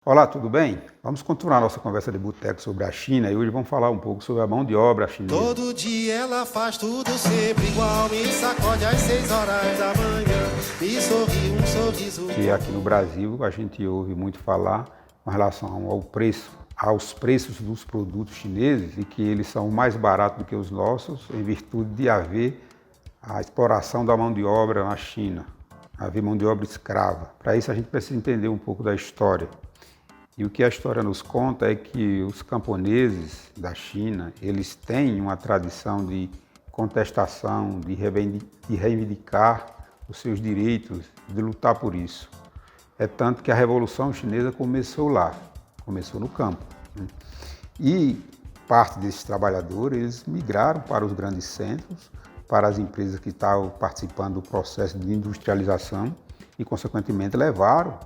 Olá, tudo bem? Vamos continuar nossa conversa de boteco sobre a China e hoje vamos falar um pouco sobre a mão de obra chinesa. Todo dia ela faz tudo sempre igual. Me sacode às 6 horas da manhã. Me sorri um sorriso. Que aqui no Brasil a gente ouve muito falar com relação aos preços dos produtos chineses e que eles são mais baratos do que os nossos em virtude de haver a exploração da mão de obra na China, haver mão de obra escrava. Para isso a gente precisa entender um pouco da história. E o que a história nos conta é que os camponeses da China, eles têm uma tradição de contestação, de reivindicar os seus direitos, de lutar por isso. É tanto que a Revolução Chinesa começou lá, começou no campo. E parte desses trabalhadores, eles migraram para os grandes centros, para as empresas que estavam participando do processo de industrialização e, consequentemente, levaram,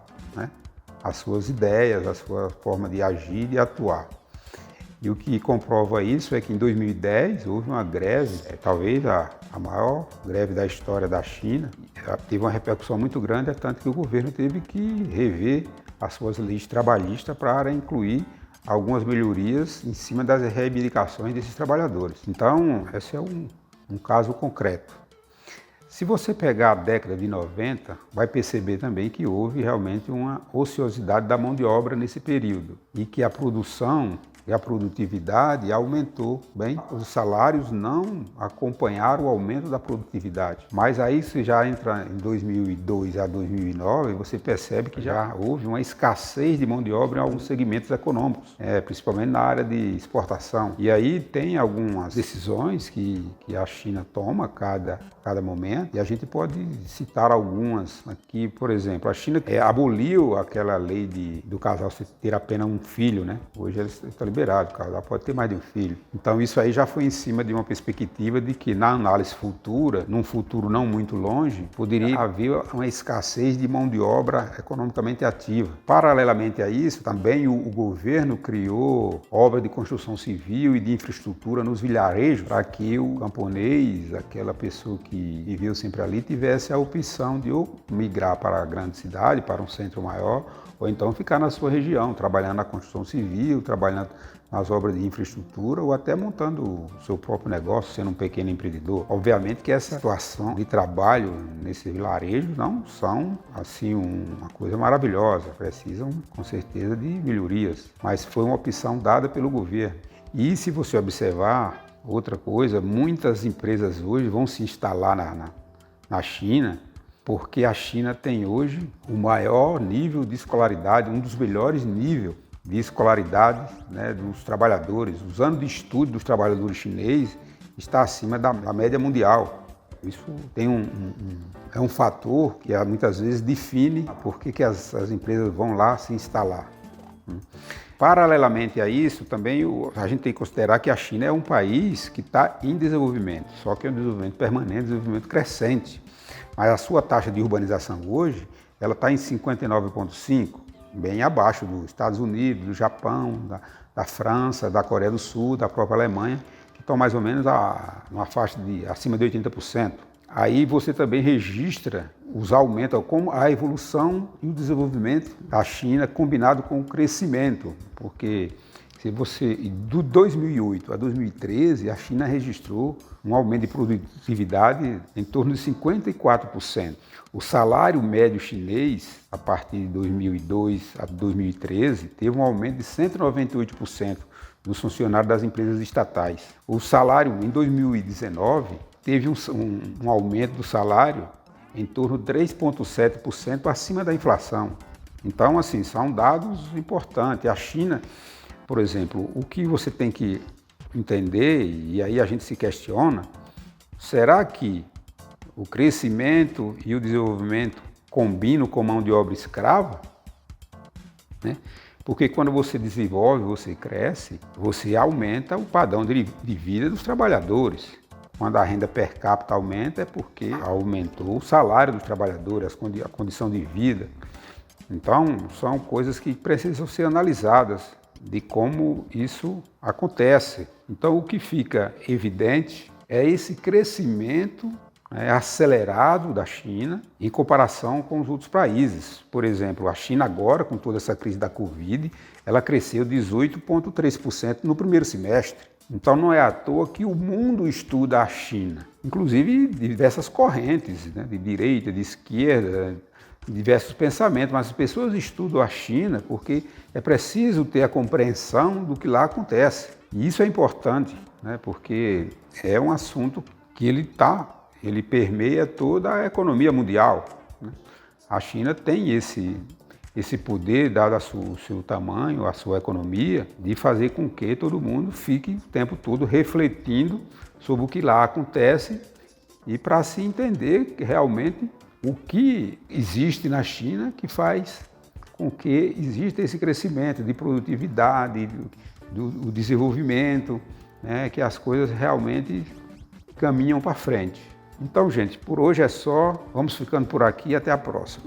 as suas ideias, a sua forma de agir e de atuar. E o que comprova isso é que em 2010 houve uma greve, talvez a maior greve da história da China, teve uma repercussão muito grande, tanto que o governo teve que rever as suas leis trabalhistas para incluir algumas melhorias em cima das reivindicações desses trabalhadores. Então, esse é um caso concreto. Se você pegar a década de 90, vai perceber também que houve realmente uma ociosidade da mão de obra nesse período e que a produção e a produtividade aumentou. Bem, os salários não acompanharam o aumento da produtividade. Mas aí você já entra em 2002 a 2009, você percebe que já houve uma escassez de mão de obra em alguns segmentos econômicos, principalmente na área de exportação. E aí tem algumas decisões que a China toma cada momento, e a gente pode citar algumas aqui. Por exemplo, a China aboliu aquela lei do casal ter apenas um filho, né? Hoje está liberado, o casal pode ter mais de um filho. Então isso aí já foi em cima de uma perspectiva de que na análise futura, num futuro não muito longe, poderia haver uma escassez de mão de obra economicamente ativa. Paralelamente a isso, também o governo criou obra de construção civil e de infraestrutura nos vilarejos para que o camponês, aquela pessoa que viveu sempre ali, tivesse a opção de ou migrar para a grande cidade, para um centro maior, ou então ficar na sua região, trabalhando na construção civil, trabalhando nas obras de infraestrutura ou até montando o seu próprio negócio, sendo um pequeno empreendedor. Obviamente que essa situação de trabalho nesse vilarejo não são assim uma coisa maravilhosa, precisam com certeza de melhorias, mas foi uma opção dada pelo governo. E se você observar outra coisa, muitas empresas hoje vão se instalar na China, porque a China tem hoje o maior nível de escolaridade, um dos melhores níveis de escolaridade, dos trabalhadores. Os anos de estudo dos trabalhadores chineses está acima da média mundial. Isso tem é um fator que muitas vezes define por que as empresas vão lá se instalar. Paralelamente a isso, também a gente tem que considerar que a China é um país que está em desenvolvimento, só que é um desenvolvimento permanente, desenvolvimento crescente. Mas a sua taxa de urbanização hoje, ela está em 59,5%, bem abaixo dos Estados Unidos, do Japão, da França, da Coreia do Sul, da própria Alemanha, que estão mais ou menos numa faixa de acima de 80%. Aí você também registra os aumentos, como a evolução e o desenvolvimento da China combinado com o crescimento, porque se você, do 2008 a 2013, a China registrou um aumento de produtividade em torno de 54%. O salário médio chinês, a partir de 2002 a 2013, teve um aumento de 198% dos funcionários das empresas estatais. O salário, em 2019, teve um aumento do salário em torno de 3,7% acima da inflação. Então, assim, são dados importantes. A China, por exemplo, o que você tem que entender, e aí a gente se questiona, será que o crescimento e o desenvolvimento combinam com mão de obra escrava? Porque quando você desenvolve, você cresce, você aumenta o padrão de vida dos trabalhadores. Quando a renda per capita aumenta é porque aumentou o salário dos trabalhadores, a condição de vida. Então, são coisas que precisam ser analisadas de como isso acontece. Então, o que fica evidente é esse crescimento acelerado da China em comparação com os outros países. Por exemplo, a China agora, com toda essa crise da Covid, ela cresceu 18,3% no primeiro semestre. Então não é à toa que o mundo estuda a China, inclusive diversas correntes, né, de direita, de esquerda, diversos pensamentos, mas as pessoas estudam a China porque é preciso ter a compreensão do que lá acontece. E isso é importante, né, porque é um assunto que ele permeia toda a economia mundial, né? A China tem esse poder, dado o seu tamanho, a sua economia, de fazer com que todo mundo fique o tempo todo refletindo sobre o que lá acontece e para se entender realmente o que existe na China que faz com que exista esse crescimento de produtividade, do desenvolvimento, né, que as coisas realmente caminham para frente. Então, gente, por hoje é só. Vamos ficando por aqui e até a próxima.